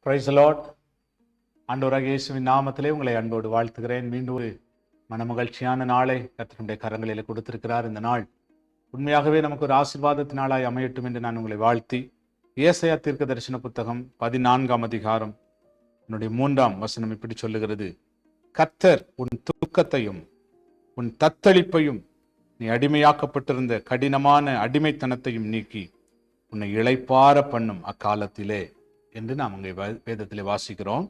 Price the Lord. ஆண்டவராகிய இயேசுவின் நாமத்திலே உங்களை அன்போடு வாழ்த்துகிறேன். மீண்டும் ஒரு மனமகிழ்ச்சியான நாளை கர்த்தருடைய கரங்களில் கொடுத்திருக்கிறார். இந்த நாள் உண்மையாகவே நமக்கு ஒரு ஆசீர்வாதத்தின் நாளாய் அமையட்டும் என்று நான் உங்களை வாழ்த்தி, ஏசாயா தீர்க்க தரிசன புத்தகம் 14ஆம் அதிகாரம் என்னுடைய 3ஆம் வசனம் இப்படி சொல்லுகிறது: கர்த்தர் உன் துக்கத்தையும் உன் தத்தளிப்பையும் நீ அடிமையாக்கப்பட்டிருந்த கடினமான அடிமைத்தனத்தையும் நீக்கி உன்னை இளைப்பார பண்ணும் அக்காலத்திலே என்று நாம் அங்கே வேதத்திலே வாசிக்கிறோம்.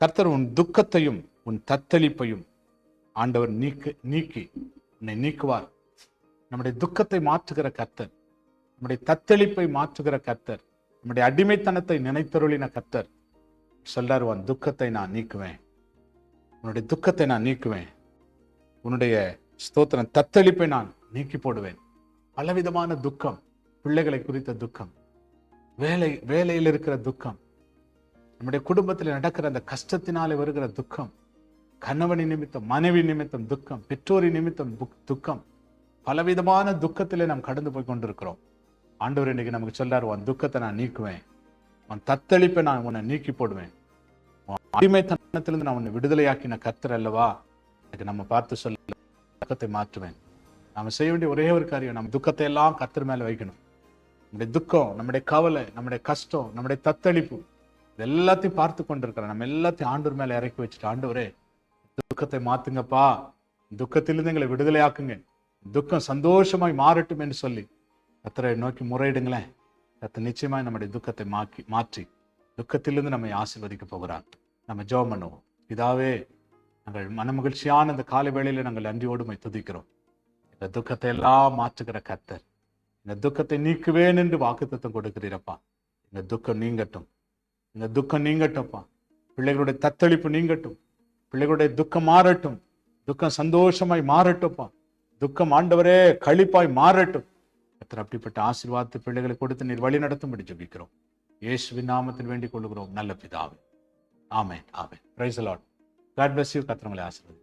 கர்த்தர் உன் துக்கத்தையும் உன் தத்தளிப்பையும் ஆண்டவர் நீக்கி உன்னை நீக்குவார். நம்முடைய துக்கத்தை மாற்றுகிற கர்த்தர், நம்முடைய தத்தளிப்பை மாற்றுகிற கர்த்தர், நம்முடைய அடிமைத்தனத்தை நினைத்தருளின கர்த்தர் சொல்றார், உன் துக்கத்தை நான் நீக்குவேன், உன்னுடைய துக்கத்தை நான் நீக்குவேன், உன்னுடைய ஸ்தோத்திரம் தத்தளிப்பை நான் நீக்கி போடுவேன். பலவிதமான துக்கம், பிள்ளைகளை குறித்த துக்கம், வேலையில் இருக்கிற துக்கம், நம்முடைய குடும்பத்தில் நடக்கிற அந்த கஷ்டத்தினாலே வருகிற துக்கம், கணவனின் நிமித்தம் மனைவி நிமித்தம் துக்கம், பெற்றோரின் நிமித்தம் துக்கம், பலவிதமான துக்கத்திலே நாம் கடந்து போய் கொண்டிருக்கிறோம். ஆண்டவர் இன்னைக்கு நமக்கு சொல்றாரு, உன் துக்கத்தை நான் நீக்குவேன், உன் தத்தளிப்பை நான் உன்னை நீக்கி போடுவேன், அடிமைத்தனத்திலிருந்து நான் உன்னை விடுதலையாக்கின கர்த்தர் அல்லவா. எனக்கு நம்ம பார்த்து சொல்ல, துக்கத்தை மாற்றுவேன். நாம செய்ய வேண்டிய ஒரே ஒரு காரியம், நம்ம துக்கத்தை எல்லாம் கர்த்தர் மேல வைக்கணும். நம்முடைய துக்கம், நம்முடைய கவலை, நம்முடைய கஷ்டம், நம்முடைய தத்தளிப்பு, இது எல்லாத்தையும் பார்த்து கொண்டிருக்கிறோம். நம்ம எல்லாத்தையும் ஆண்டவர் மேல இறக்கி வச்சுட்டு, ஆண்டவரே துக்கத்தை மாத்துங்கப்பா, துக்கத்திலிருந்து எங்களை விடுதலை ஆக்குங்க, துக்கம் சந்தோஷமாய் மாறட்டும் என்று சொல்லி கர்த்தரை நோக்கி முறையிடுங்களேன். கர்த்தர் நிச்சயமாய் நம்முடைய துக்கத்தை மாற்றி துக்கத்திலிருந்து நம்மை ஆசீர்வதிக்க போகிறார். நம்ம ஜெபம் பண்ணுவோம். இதாவே நாங்கள் மனமகிழ்ச்சியான இந்த காலை வேளையில நாங்கள் நன்றியோடு துதிக்கிறோம். இந்த துக்கத்தை எல்லாம் மாற்றுகிற கர்த்தர், இந்த துக்கத்தை நீக்குவேன் என்று வாக்குத்தத்தம் கொடுக்கிறீரப்பா. இந்த துக்கம் நீங்கட்டும், இந்த துக்கம் நீங்கட்டும்ப்பா. பிள்ளைகளுடைய தத்தளிப்பு நீங்கட்டும், பிள்ளைகளுடைய துக்கம் மாறட்டும், துக்கம் சந்தோஷமாய் மாறட்டும்ப்பா. துக்கம் ஆண்டவரே களிப்பாய் மாறட்டும். கர்த்தர் அப்படிப்பட்ட ஆசீர்வாதத்தை பிள்ளைகளை கொடுத்து நீர் வழி நடத்தும்படி ஜெபிக்கிறோம். இயேசுவின் நாமத்தில் வேண்டிக் கொள்கிறோம் நல்ல பிதாவே. ஆமென், ஆமென். Praise the Lord. God bless you. கர்த்தர் உங்களை ஆசீர்வதிப்பார்.